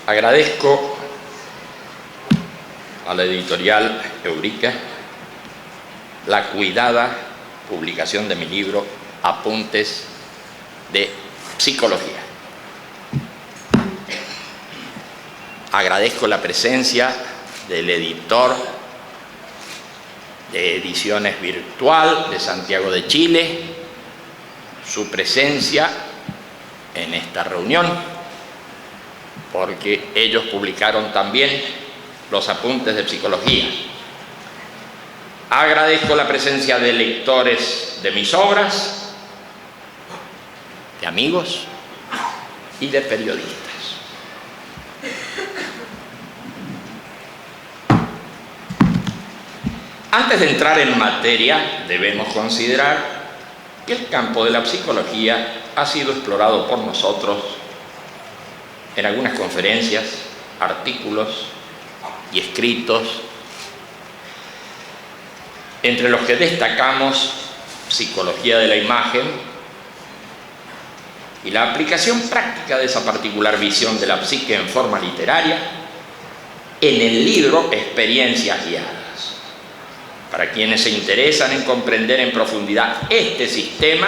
Agradezco a la editorial Eurica la cuidada publicación de mi libro Apuntes de Psicología. Agradezco la presencia del editor de Ediciones Virtual de Santiago de Chile, su presencia en esta reunión, porque ellos publicaron también los apuntes de psicología. Agradezco la presencia de lectores de mis obras, de amigos y de periodistas. Antes de entrar en materia, debemos considerar que el campo de la psicología ha sido explorado por nosotros en algunas conferencias, artículos y escritos, entre los que destacamos Psicología de la Imagen y la aplicación práctica de esa particular visión de la psique en forma literaria en el libro Experiencias Guiadas. Para quienes se interesan en comprender en profundidad este sistema,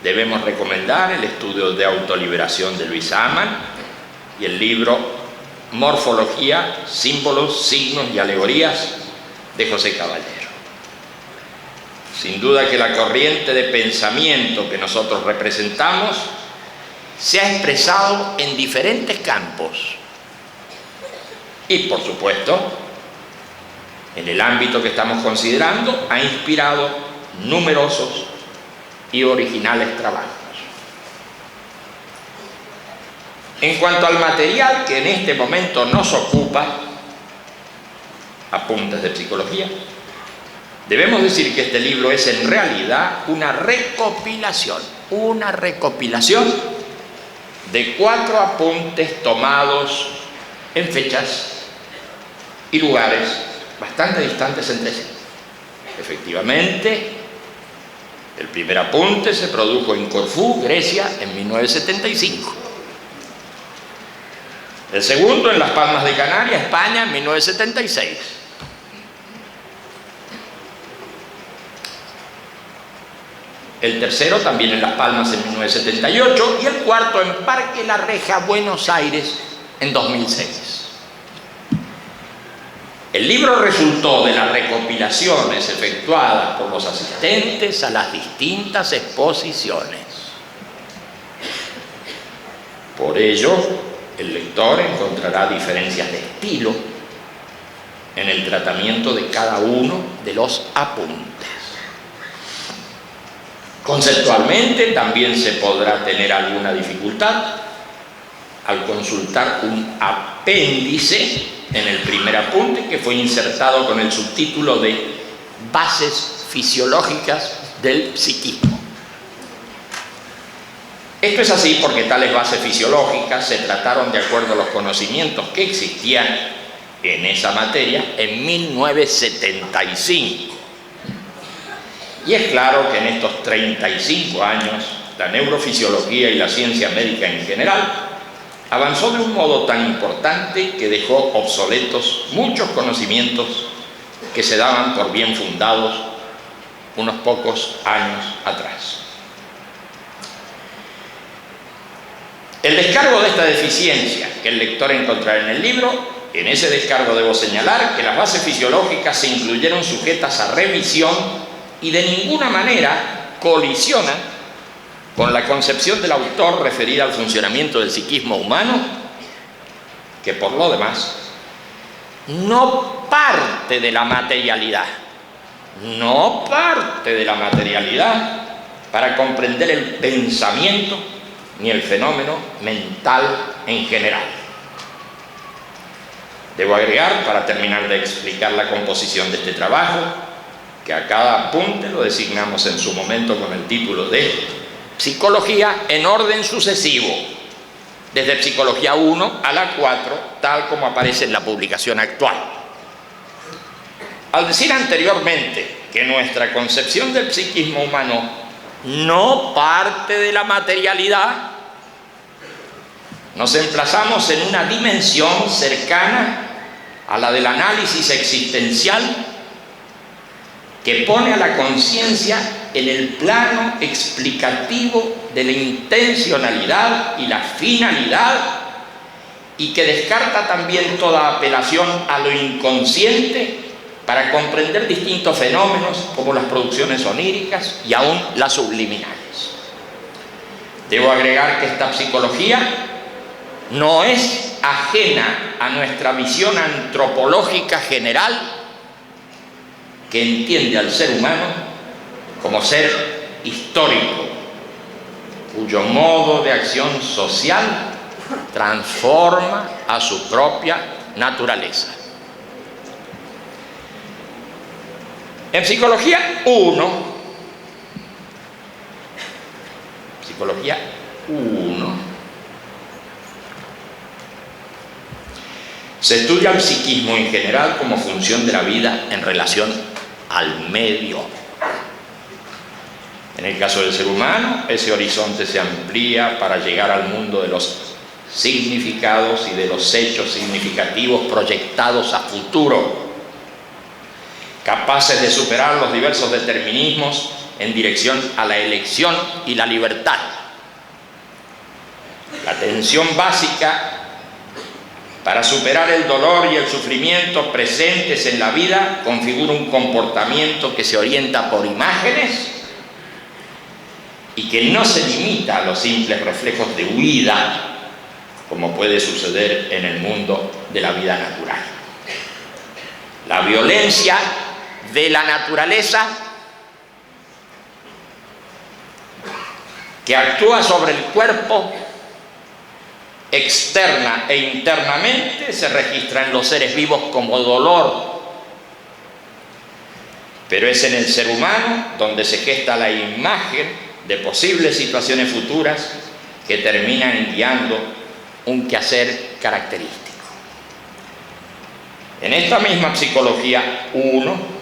debemos recomendar el estudio de autoliberación de Luis Amann y el libro Morfología, Símbolos, Signos y Alegorías de José Caballero. Sin duda que la corriente de pensamiento que nosotros representamos se ha expresado en diferentes campos y, por supuesto, en el ámbito que estamos considerando, ha inspirado numerosos y originales trabajos. En cuanto al material que en este momento nos ocupa, Apuntes de Psicología, debemos decir que este libro es en realidad una recopilación de 4 apuntes tomados en fechas y lugares bastante distantes entre sí. Efectivamente, el primer apunte se produjo en Corfú, Grecia, en 1975. El segundo en Las Palmas de Canarias, España, en 1976. El tercero también en Las Palmas en 1978 y el cuarto en Parque La Reja, Buenos Aires, en 2006. El libro resultó de las recopilaciones efectuadas por los asistentes a las distintas exposiciones. Por ello, el lector encontrará diferencias de estilo en el tratamiento de cada uno de los apuntes. Conceptualmente también se podrá tener alguna dificultad al consultar un apéndice en el primer apunte, que fue insertado con el subtítulo de Bases fisiológicas del psiquismo. Esto es así porque tales bases fisiológicas se trataron de acuerdo a los conocimientos que existían en esa materia en 1975. Y es claro que en estos 35 años, la neurofisiología y la ciencia médica en general avanzó de un modo tan importante que dejó obsoletos muchos conocimientos que se daban por bien fundados unos pocos años atrás. El descargo de esta deficiencia que el lector encontrará en el libro, en ese descargo debo señalar que las bases fisiológicas se incluyeron sujetas a revisión y de ninguna manera colisionan con la concepción del autor referida al funcionamiento del psiquismo humano, que por lo demás no parte de la materialidad para comprender el pensamiento ni el fenómeno mental en general. Debo agregar, para terminar de explicar la composición de este trabajo, que a cada apunte lo designamos en su momento con el título de Psicología en orden sucesivo, desde Psicología 1 a la 4, tal como aparece en la publicación actual. Al decir anteriormente que nuestra concepción del psiquismo humano no parte de la materialidad, nos emplazamos en una dimensión cercana a la del análisis existencial que pone a la conciencia en el plano explicativo de la intencionalidad y la finalidad, y que descarta también toda apelación a lo inconsciente para comprender distintos fenómenos como las producciones oníricas y aún las subliminales. Debo agregar que esta psicología no es ajena a nuestra visión antropológica general, que entiende al ser humano como ser histórico, cuyo modo de acción social transforma a su propia naturaleza. En Psicología 1, se estudia el psiquismo en general como función de la vida en relación al medio. En el caso del ser humano, ese horizonte se amplía para llegar al mundo de los significados y de los hechos significativos proyectados a futuro, capaces de superar los diversos determinismos en dirección a la elección y la libertad. La tensión básica para superar el dolor y el sufrimiento presentes en la vida configura un comportamiento que se orienta por imágenes y que no se limita a los simples reflejos de huida, como puede suceder en el mundo de la vida natural. La violencia de la naturaleza, que actúa sobre el cuerpo externa e internamente, se registra en los seres vivos como dolor, pero es en el ser humano donde se gesta la imagen de posibles situaciones futuras que terminan guiando un quehacer característico. En esta misma Psicología 1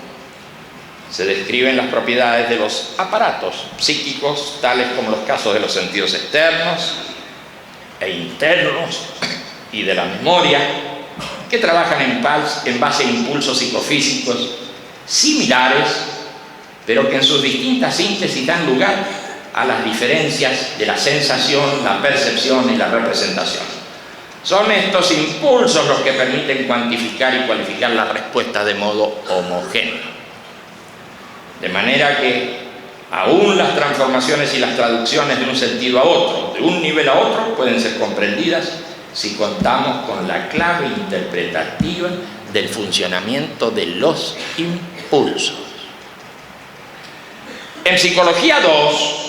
se describen las propiedades de los aparatos psíquicos, tales como los casos de los sentidos externos e internos y de la memoria, que trabajan en base a impulsos psicofísicos similares, pero que en sus distintas síntesis dan lugar a las diferencias de la sensación, la percepción y la representación. Son estos impulsos los que permiten cuantificar y cualificar las respuestas de modo homogéneo. De manera que aún las transformaciones y las traducciones de un sentido a otro, de un nivel a otro, pueden ser comprendidas si contamos con la clave interpretativa del funcionamiento de los impulsos. En Psicología 2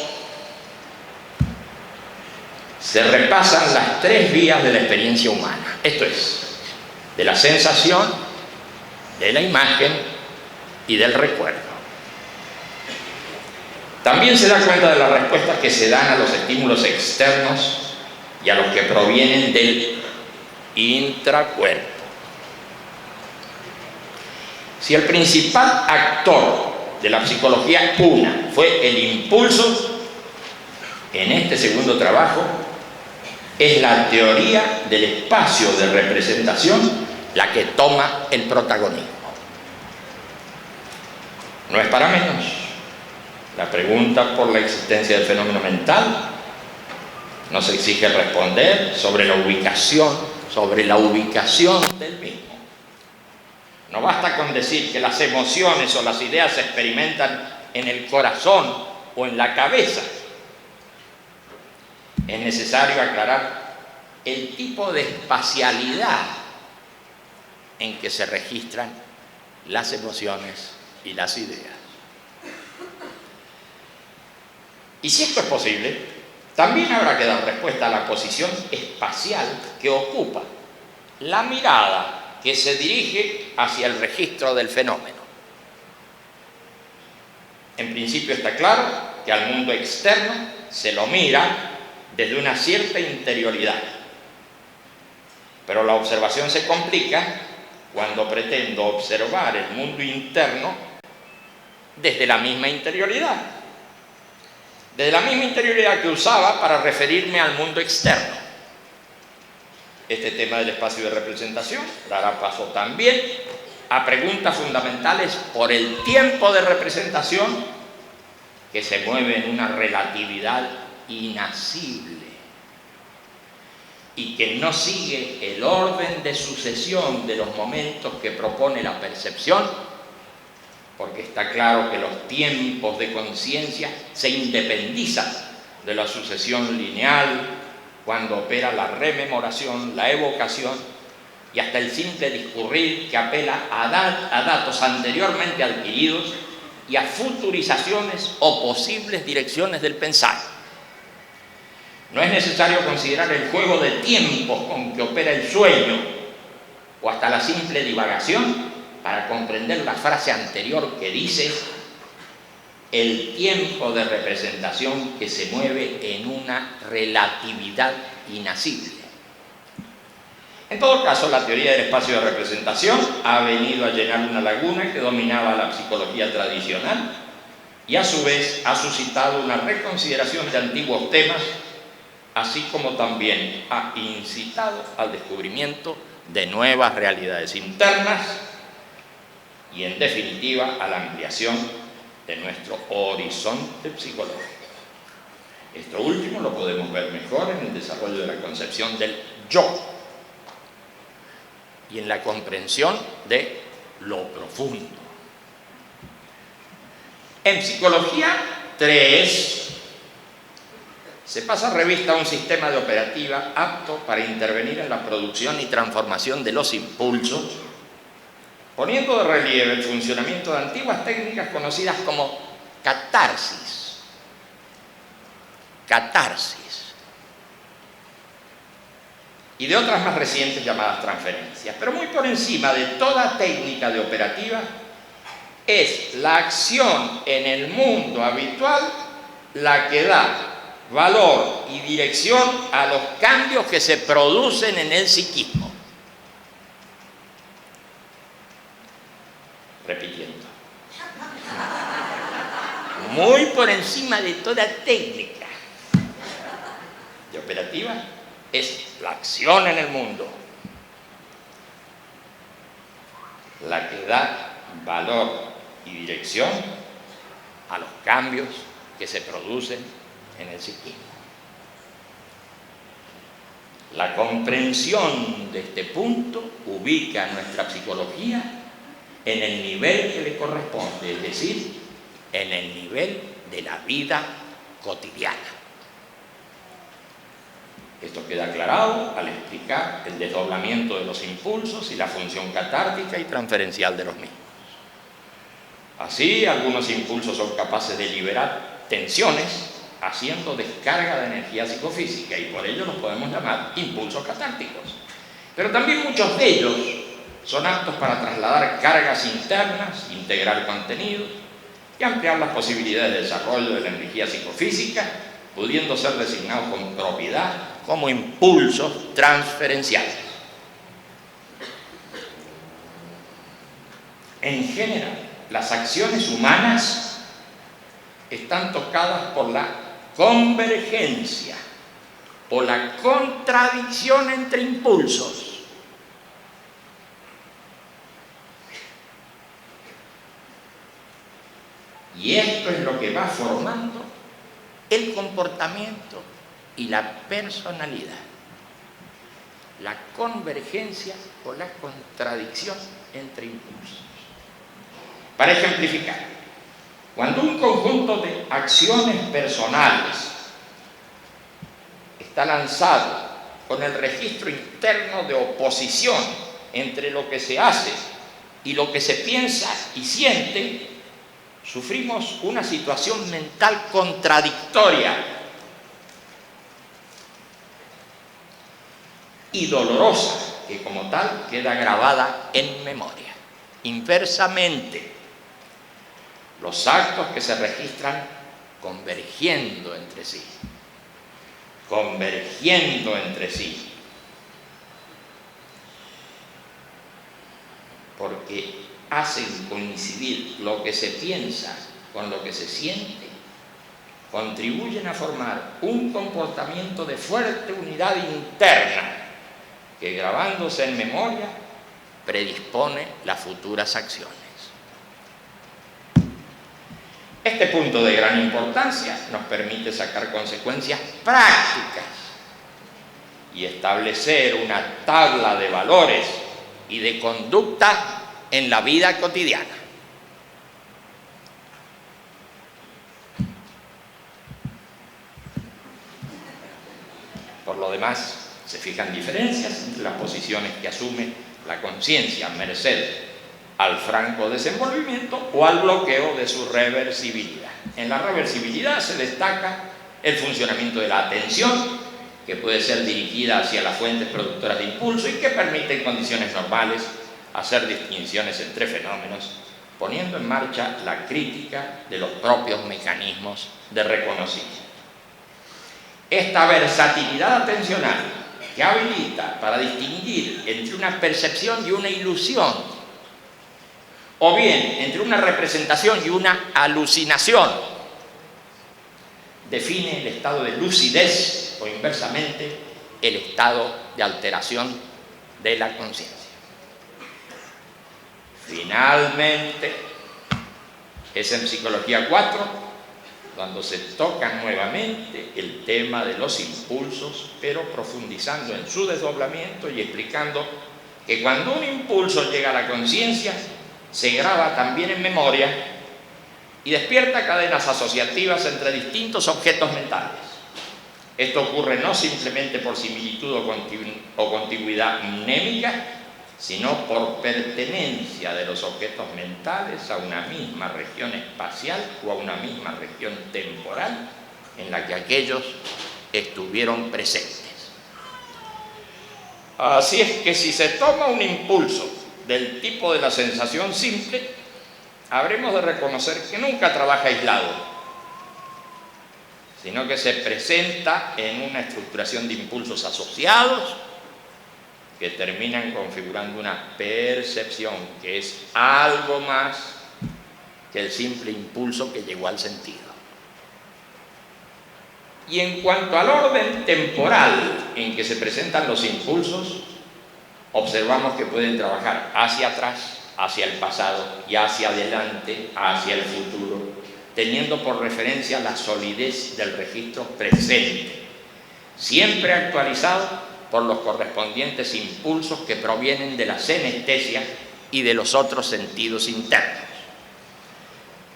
se repasan las tres vías de la experiencia humana, esto es, de la sensación, de la imagen y del recuerdo. También se da cuenta de las respuestas que se dan a los estímulos externos y a los que provienen del intracuerpo. Si el principal actor de la Psicología 1 fue el impulso, en este segundo trabajo es la teoría del espacio de representación la que toma el protagonismo. No es para menos. La pregunta por la existencia del fenómeno mental nos exige responder sobre la ubicación del mismo. No basta con decir que las emociones o las ideas se experimentan en el corazón o en la cabeza. Es necesario aclarar el tipo de espacialidad en que se registran las emociones y las ideas. Y si esto es posible, también habrá que dar respuesta a la posición espacial que ocupa la mirada que se dirige hacia el registro del fenómeno. En principio está claro que al mundo externo se lo mira desde una cierta interioridad, pero la observación se complica cuando pretendo observar el mundo interno desde la misma interioridad. Desde la misma interioridad que usaba para referirme al mundo externo. Este tema del espacio de representación dará paso también a preguntas fundamentales por el tiempo de representación que se mueve en una relatividad inasible y que no sigue el orden de sucesión de los momentos que propone la percepción, porque está claro que los tiempos de conciencia se independizan de la sucesión lineal cuando opera la rememoración, la evocación y hasta el simple discurrir que apela a datos anteriormente adquiridos y a futurizaciones o posibles direcciones del pensar. No es necesario considerar el juego de tiempos con que opera el sueño o hasta la simple divagación para comprender la frase anterior que dice el tiempo de representación que se mueve en una relatividad inasible. En todo caso, la teoría del espacio de representación ha venido a llenar una laguna que dominaba la psicología tradicional y a su vez ha suscitado una reconsideración de antiguos temas, así como también ha incitado al descubrimiento de nuevas realidades internas y, en definitiva, a la ampliación de nuestro horizonte psicológico. Esto último lo podemos ver mejor en el desarrollo de la concepción del yo y en la comprensión de lo profundo. En Psicología 3 se pasa revista a un sistema de operativa apto para intervenir en la producción y transformación de los impulsos, poniendo de relieve el funcionamiento de antiguas técnicas conocidas como catarsis. Y de otras más recientes llamadas transferencias. Pero muy por encima de toda técnica de operativa es la acción en el mundo habitual la que da valor y dirección a los cambios que se producen en el psiquismo. Repitiendo. Muy por encima de toda técnica de operativa es la acción en el mundo la que da valor y dirección a los cambios que se producen en el psiquismo. La comprensión de este punto ubica nuestra psicología en el nivel que le corresponde, es decir, en el nivel de la vida cotidiana. Esto queda aclarado al explicar el desdoblamiento de los impulsos y la función catártica y transferencial de los mismos. Así, algunos impulsos son capaces de liberar tensiones haciendo descarga de energía psicofísica y por ello los podemos llamar impulsos catárticos. Pero también muchos de ellos son aptos para trasladar cargas internas, integrar contenidos y ampliar las posibilidades de desarrollo de la energía psicofísica, pudiendo ser designados con propiedad como impulsos transferenciales. En general, las acciones humanas están tocadas por la convergencia o la contradicción entre impulsos. Y esto es lo que va formando el comportamiento y la personalidad. La convergencia o la contradicción entre impulsos. Para ejemplificar, cuando un conjunto de acciones personales está lanzado con el registro interno de oposición entre lo que se hace y lo que se piensa y siente, sufrimos una situación mental contradictoria y dolorosa, que como tal queda grabada en memoria. Inversamente, los actos que se registran convergiendo entre sí, porque hacen coincidir lo que se piensa con lo que se siente, contribuyen a formar un comportamiento de fuerte unidad interna que grabándose en memoria predispone las futuras acciones. Este punto de gran importancia nos permite sacar consecuencias prácticas y establecer una tabla de valores y de conducta en la vida cotidiana. Por lo demás, se fijan diferencias entre las posiciones que asume la conciencia merced al franco desenvolvimiento o al bloqueo de su reversibilidad. En la reversibilidad se destaca el funcionamiento de la atención, que puede ser dirigida hacia las fuentes productoras de impulso y que permite en condiciones normales hacer distinciones entre fenómenos, poniendo en marcha la crítica de los propios mecanismos de reconocimiento. Esta versatilidad atencional que habilita para distinguir entre una percepción y una ilusión, o bien entre una representación y una alucinación, define el estado de lucidez o inversamente el estado de alteración de la conciencia. Finalmente, es en Psicología 4 cuando se toca nuevamente el tema de los impulsos, pero profundizando en su desdoblamiento y explicando que cuando un impulso llega a la conciencia, se graba también en memoria y despierta cadenas asociativas entre distintos objetos mentales. Esto ocurre no simplemente por similitud o contigüidad mnémica, sino por pertenencia de los objetos mentales a una misma región espacial o a una misma región temporal en la que aquellos estuvieron presentes. Así es que si se toma un impulso del tipo de la sensación simple, habremos de reconocer que nunca trabaja aislado, sino que se presenta en una estructuración de impulsos asociados que terminan configurando una percepción que es algo más que el simple impulso que llegó al sentido. Y en cuanto al orden temporal en que se presentan los impulsos, observamos que pueden trabajar hacia atrás, hacia el pasado y hacia adelante, hacia el futuro, teniendo por referencia la solidez del registro presente, siempre actualizado por los correspondientes impulsos que provienen de la senestesia y de los otros sentidos internos.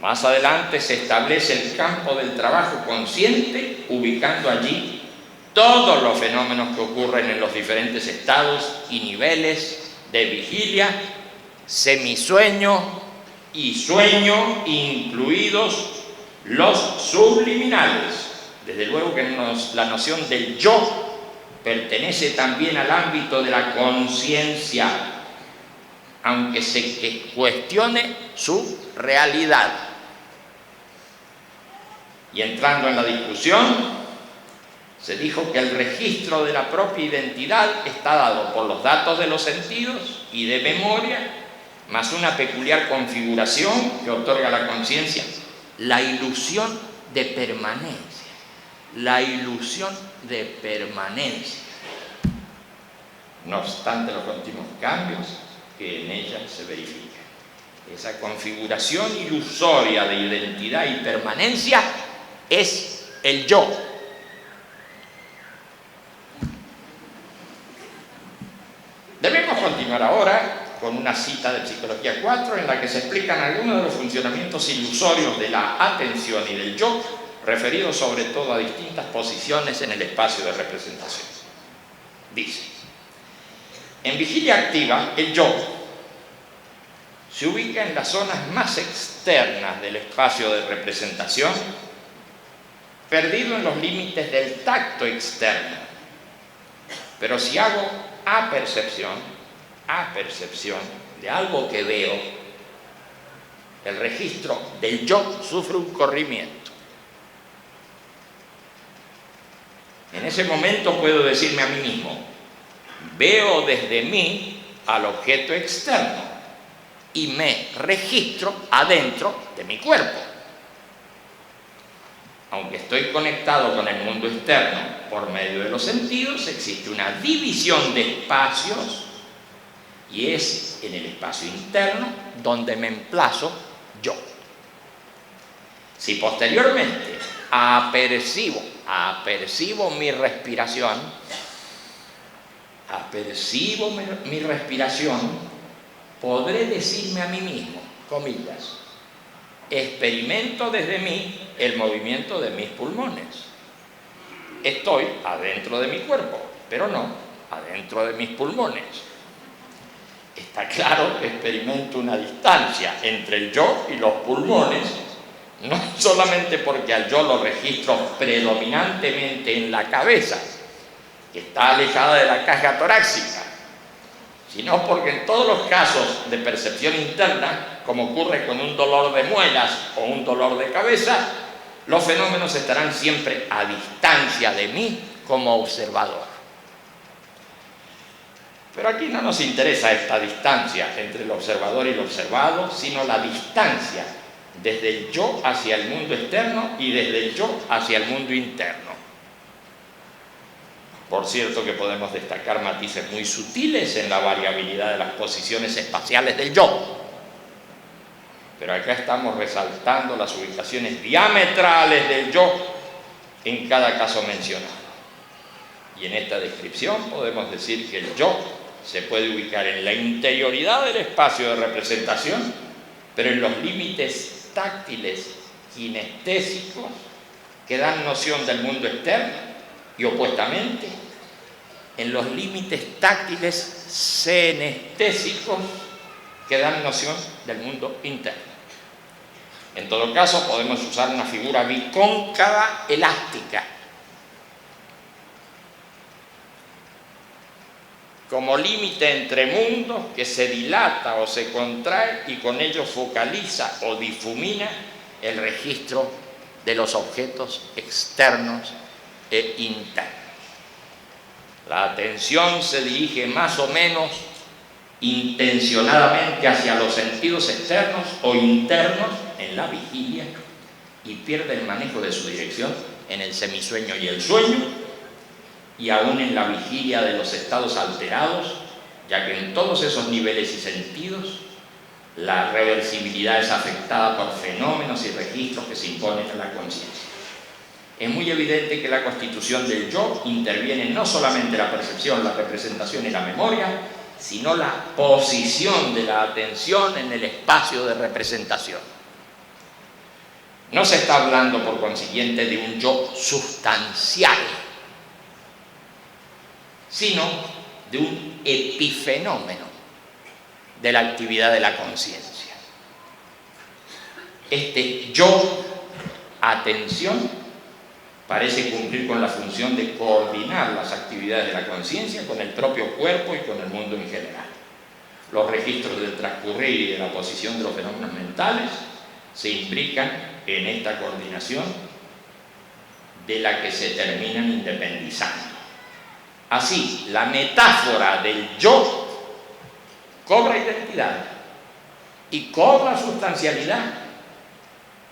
Más adelante se establece el campo del trabajo consciente, ubicando allí todos los fenómenos que ocurren en los diferentes estados y niveles de vigilia, semisueño y sueño, incluidos los subliminales. Desde luego que la noción del yo pertenece también al ámbito de la conciencia, aunque se cuestione su realidad. Y entrando en la discusión, se dijo que el registro de la propia identidad está dado por los datos de los sentidos y de memoria, más una peculiar configuración que otorga a la conciencia la ilusión de permanencia. La ilusión de permanencia, no obstante los continuos cambios que en ella se verifican. Esa configuración ilusoria de identidad y permanencia es el yo. Debemos continuar ahora con una cita de Psicología 4 en la que se explican algunos de los funcionamientos ilusorios de la atención y del yo, referidos sobre todo a distintas posiciones en el espacio de representación. Dice: en vigilia activa, el yo se ubica en las zonas más externas del espacio de representación, perdido en los límites del tacto externo. Pero si hago apercepción de algo que veo, el registro del yo sufre un corrimiento. En ese momento puedo decirme a mí mismo: veo desde mí al objeto externo y me registro adentro de mi cuerpo. aunque estoy conectado con el mundo externo por medio de los sentidos, existe una división de espacios y es en el espacio interno donde me emplazo yo. Si posteriormente apercibo mi respiración, podré decirme a mí mismo, comillas, experimento desde mí el movimiento de mis pulmones. Estoy adentro de mi cuerpo, pero no adentro de mis pulmones. Está claro que experimento una distancia entre el yo y los pulmones, no solamente porque al yo lo registro predominantemente en la cabeza, que está alejada de la caja torácica, sino porque en todos los casos de percepción interna, como ocurre con un dolor de muelas o un dolor de cabeza, los fenómenos estarán siempre a distancia de mí como observador. Pero aquí no nos interesa esta distancia entre el observador y el observado, sino la distancia desde el yo hacia el mundo externo y desde el yo hacia el mundo interno. Por cierto que podemos destacar matices muy sutiles en la variabilidad de las posiciones espaciales del yo. Pero acá estamos resaltando las ubicaciones diametrales del yo en cada caso mencionado. Y en esta descripción podemos decir que el yo se puede ubicar en la interioridad del espacio de representación, pero en los límites táctiles kinestésicos que dan noción del mundo externo, y opuestamente en los límites táctiles senestésicos que dan noción del mundo interno. En todo caso, podemos usar una figura bicóncava elástica como límite entre mundos que se dilata o se contrae y con ello focaliza o difumina el registro de los objetos externos e internos. La atención se dirige más o menos intencionadamente hacia los sentidos externos o internos en la vigilia y pierde el manejo de su dirección en el semisueño y el sueño, y aún en la vigilia de los estados alterados, ya que en todos esos niveles y sentidos la reversibilidad es afectada por fenómenos y registros que se imponen a la conciencia. Es muy evidente que la constitución del yo interviene no solamente la percepción, la representación y la memoria, sino la posición de la atención en el espacio de representación. No se está hablando, por consiguiente, de un yo sustancial, sino de un epifenómeno de la actividad de la conciencia. Este yo, atención, parece cumplir con la función de coordinar las actividades de la conciencia con el propio cuerpo y con el mundo en general. Los registros del transcurrir y de la posición de los fenómenos mentales se imbrican en esta coordinación de la que se terminan independizando. Así, la metáfora del yo cobra identidad y cobra sustancialidad,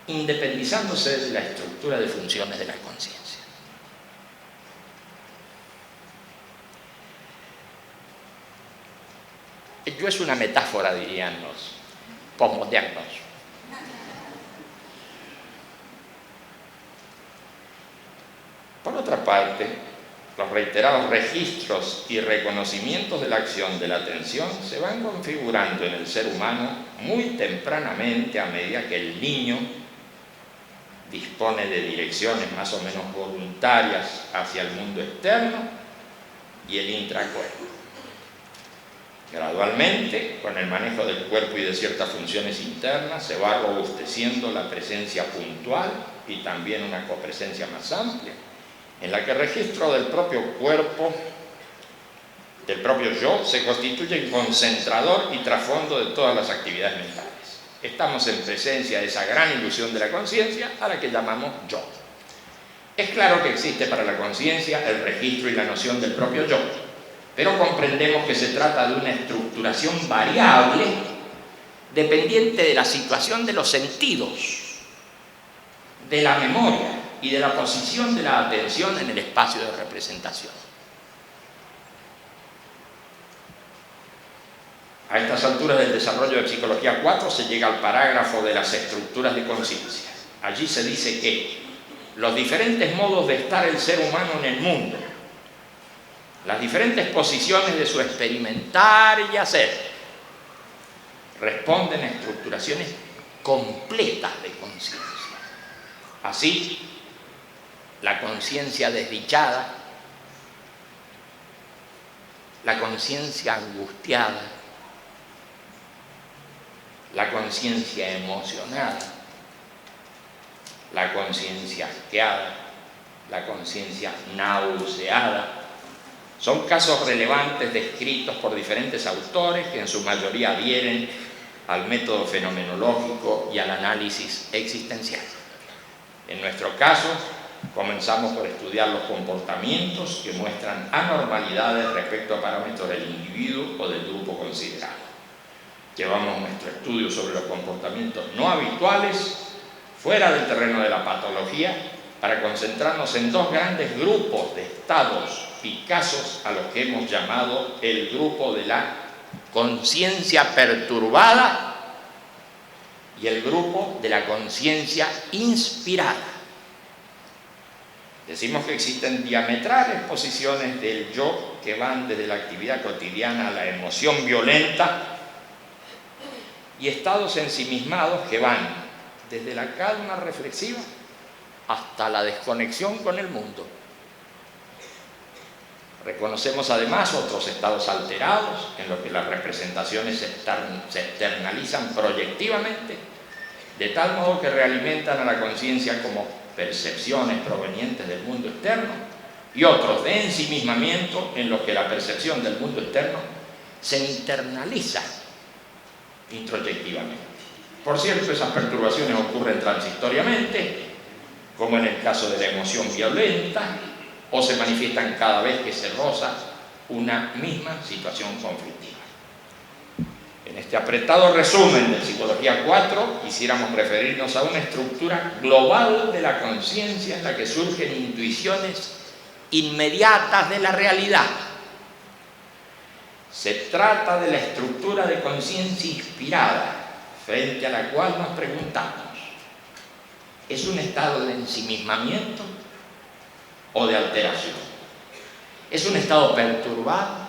independizándose de la estructura de funciones de la conciencia. El yo es una metáfora, dirían los posmodernos. Por otra parte, los reiterados registros y reconocimientos de la acción de la atención se van configurando en el ser humano muy tempranamente a medida que el niño dispone de direcciones más o menos voluntarias hacia el mundo externo y el intracuerpo. Gradualmente, con el manejo del cuerpo y de ciertas funciones internas, se va robusteciendo la presencia puntual y también una copresencia más amplia, en la que el registro del propio cuerpo, del propio yo, se constituye en concentrador y trasfondo de todas las actividades mentales. Estamos en presencia de esa gran ilusión de la conciencia a la que llamamos yo. Es claro que existe para la conciencia el registro y la noción del propio yo, pero comprendemos que se trata de una estructuración variable dependiente de la situación de los sentidos, de la memoria y de la posición de la atención en el espacio de representación. A estas alturas del desarrollo de Psicología 4 se llega al parágrafo de las estructuras de conciencia. Allí se dice que los diferentes modos de estar el ser humano en el mundo, las diferentes posiciones de su experimentar y hacer, responden a estructuraciones completas de conciencia. Así, la conciencia desdichada, la conciencia angustiada, la conciencia emocionada, la conciencia asqueada, la conciencia nauseada, son casos relevantes descritos por diferentes autores que en su mayoría adhieren al método fenomenológico y al análisis existencial. En nuestro caso, comenzamos por estudiar los comportamientos que muestran anormalidades respecto a parámetros del individuo o del grupo considerado. Llevamos nuestro estudio sobre los comportamientos no habituales fuera del terreno de la patología para concentrarnos en dos grandes grupos de estados y casos a los que hemos llamado el grupo de la conciencia perturbada y el grupo de la conciencia inspirada. Decimos que existen diametrales posiciones del yo que van desde la actividad cotidiana a la emoción violenta y estados ensimismados que van desde la calma reflexiva hasta la desconexión con el mundo. Reconocemos además otros estados alterados en los que las representaciones se externalizan proyectivamente, de tal modo que realimentan a la conciencia como percepciones provenientes del mundo externo, y otros de ensimismamiento en los que la percepción del mundo externo se internaliza introyectivamente. Por cierto, esas perturbaciones ocurren transitoriamente, como en el caso de la emoción violenta, o se manifiestan cada vez que se roza una misma situación conflictiva. En este apretado resumen de Psicología 4, quisiéramos referirnos a una estructura global de la conciencia en la que surgen intuiciones inmediatas de la realidad. Se trata de la estructura de conciencia inspirada, frente a la cual nos preguntamos: ¿es un estado de ensimismamiento o de alteración? ¿Es un estado perturbado?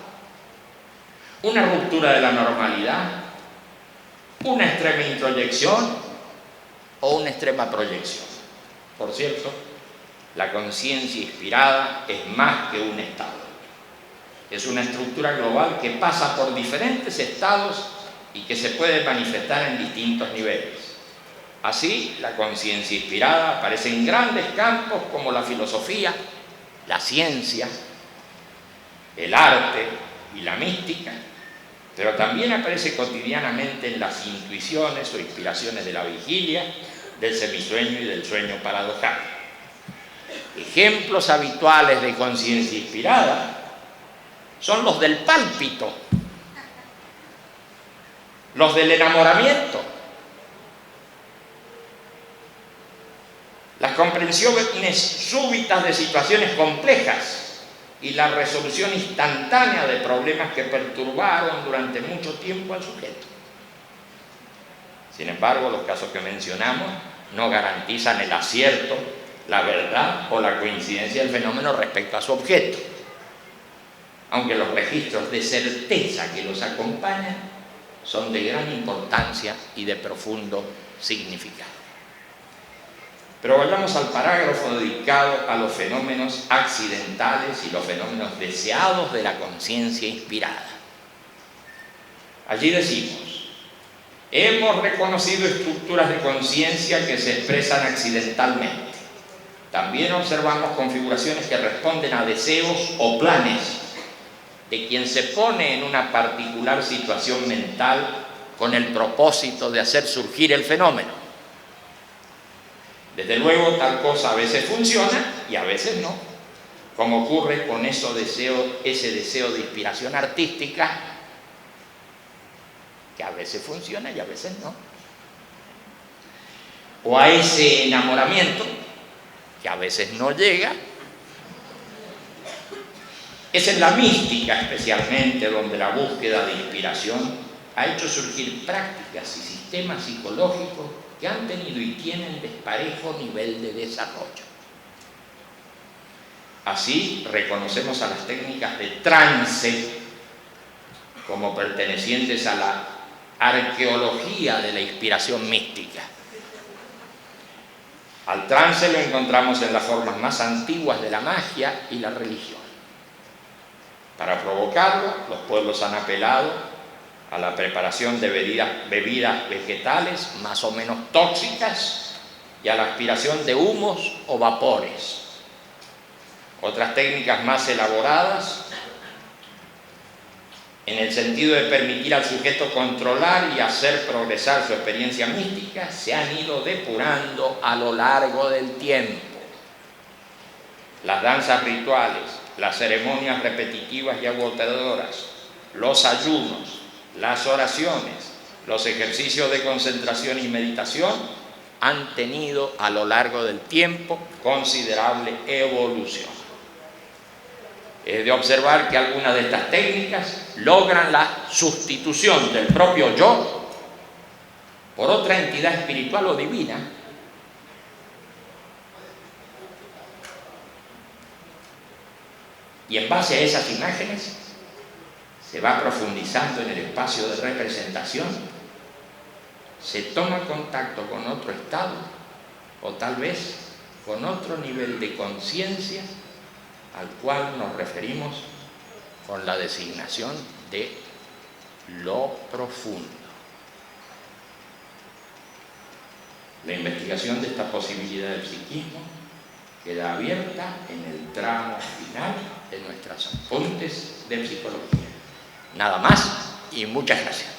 ¿Una ruptura de la normalidad? ¿Una extrema introyección o una extrema proyección? Por cierto, la conciencia inspirada es más que un estado. Es una estructura global que pasa por diferentes estados y que se puede manifestar en distintos niveles. Así, la conciencia inspirada aparece en grandes campos como la filosofía, la ciencia, el arte y la mística, pero también aparece cotidianamente en las intuiciones o inspiraciones de la vigilia, del semisueño y del sueño paradojal. Ejemplos habituales de conciencia inspirada son los del pálpito, los del enamoramiento, las comprensiones súbitas de situaciones complejas y la resolución instantánea de problemas que perturbaron durante mucho tiempo al sujeto. Sin embargo, los casos que mencionamos no garantizan el acierto, la verdad o la coincidencia del fenómeno respecto a su objeto, aunque los registros de certeza que los acompañan son de gran importancia y de profundo significado. Pero volvamos al parágrafo dedicado a los fenómenos accidentales y los fenómenos deseados de la conciencia inspirada. Allí decimos: hemos reconocido estructuras de conciencia que se expresan accidentalmente. También observamos configuraciones que responden a deseos o planes de quien se pone en una particular situación mental con el propósito de hacer surgir el fenómeno. Desde luego, tal cosa a veces funciona y a veces no, como ocurre con ese deseo de inspiración artística, que a veces funciona y a veces no. O a ese enamoramiento, que a veces no llega. Es en la mística especialmente donde la búsqueda de inspiración ha hecho surgir prácticas y sistemas psicológicos que han tenido y tienen desparejo nivel de desarrollo. Así reconocemos a las técnicas de trance como pertenecientes a la arqueología de la inspiración mística. Al trance lo encontramos en las formas más antiguas de la magia y la religión. Para provocarlo, los pueblos han apelado a la preparación de bebidas vegetales más o menos tóxicas y a la aspiración de humos o vapores. Otras técnicas más elaboradas, en el sentido de permitir al sujeto controlar y hacer progresar su experiencia mística, se han ido depurando a lo largo del tiempo. Las danzas rituales, las ceremonias repetitivas y agotadoras, los ayunos, las oraciones, los ejercicios de concentración y meditación han tenido a lo largo del tiempo considerable evolución. Es de observar que algunas de estas técnicas logran la sustitución del propio yo por otra entidad espiritual o divina, y en base a esas imágenes se va profundizando en el espacio de representación, se toma contacto con otro estado o tal vez con otro nivel de conciencia al cual nos referimos con la designación de lo profundo. La investigación de esta posibilidad del psiquismo queda abierta en el tramo final de nuestras apuntes de psicología. Nada más y muchas gracias.